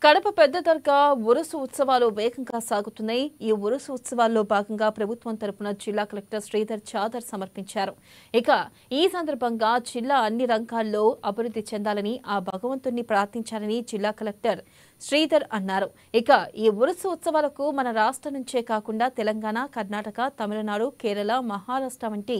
కడప పెద్ద దర్గా ఉరుసు ఉత్సవాలు వేగంగా సాగుతున్నాయి. ఈ ఉరుసు ఉత్సవాల్లో భాగంగా ప్రభుత్వం తరపున జిల్లా కలెక్టర్ శ్రీధర్ చాదర్ సమర్పించారు. ఇక ఈ సందర్భంగా జిల్లా అన్ని రంగాల్లో అభివృద్ధి చెందాలని ఆ భగవంతుణ్ణి ప్రార్థించాలని జిల్లా కలెక్టర్ శ్రీధర్ అన్నారు. ఇక ఈ ఉరుసు ఉత్సవాలకు మన రాష్ట్రం నుంచే కాకుండా తెలంగాణ, కర్ణాటక, తమిళనాడు, కేరళ, మహారాష్ట్ర వంటి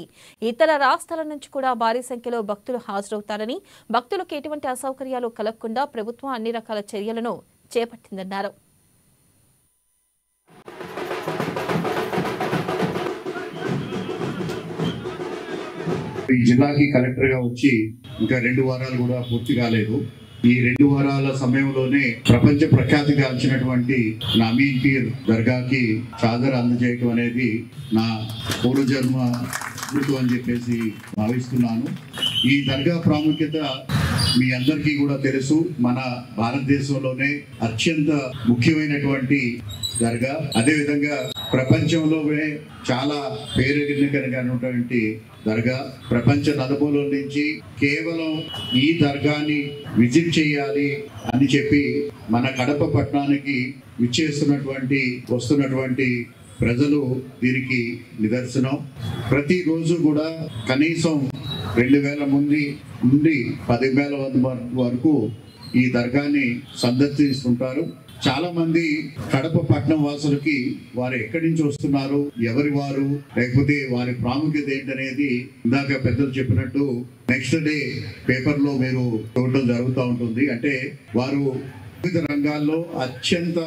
ఇతర రాష్ట్రాల నుంచి కూడా భారీ సంఖ్యలో భక్తులు హాజరవుతారని, భక్తులకు ఎటువంటి అసౌకర్యాలు కలగకుండా ప్రభుత్వం అన్ని రకాల చర్యలను చేపట్టిందన్నారు. ఈ జిల్లాకి కలెక్టర్ గా వచ్చి ఇంకా 2 వారాలు కూడా పూర్తి కాలేదు. ఈ 2 వారాల సమయంలోనే ప్రపంచ ప్రఖ్యాతి గాంచినటువంటి అమీన్ పీర్ దర్గాకి చాదర్ అందజేయడం అనేది నా పూర్వజన్మ అని చెప్పేసి భావిస్తున్నాను. ఈ దర్గా ప్రాముఖ్యత మీ అందరికీ కూడా తెలుసు. మన భారతదేశంలోనే అత్యంత ముఖ్యమైనటువంటి దర్గా, అదేవిధంగా ప్రపంచంలోనే చాలా పేరెన్నికైనటువంటి దర్గా. ప్రపంచ నలుమూలల నుంచి కేవలం ఈ దర్గాని విజిట్ చేయాలి అని చెప్పి మన కడప పట్టణానికి వస్తున్నటువంటి ప్రజలు దీనికి నిదర్శనం. ప్రతిరోజు కూడా కనీసం 2000 మంది నుండి 10,000 వరకు ఈ దర్గాని సందర్శిస్తుంటారు. చాలా మంది కడప పట్టణం వాసులకి వారు ఎక్కడి నుంచి వస్తున్నారు, ఎవరి వారు, లేకపోతే వారి ప్రాముఖ్యత ఏంటనేది ఇందాక పెద్దలు చెప్పినట్టు నెక్స్ట్ డే పేపర్లో మీరు చూడటం జరుగుతూ ఉంటుంది. అంటే వారు వివిధ రంగాల్లో అత్యంత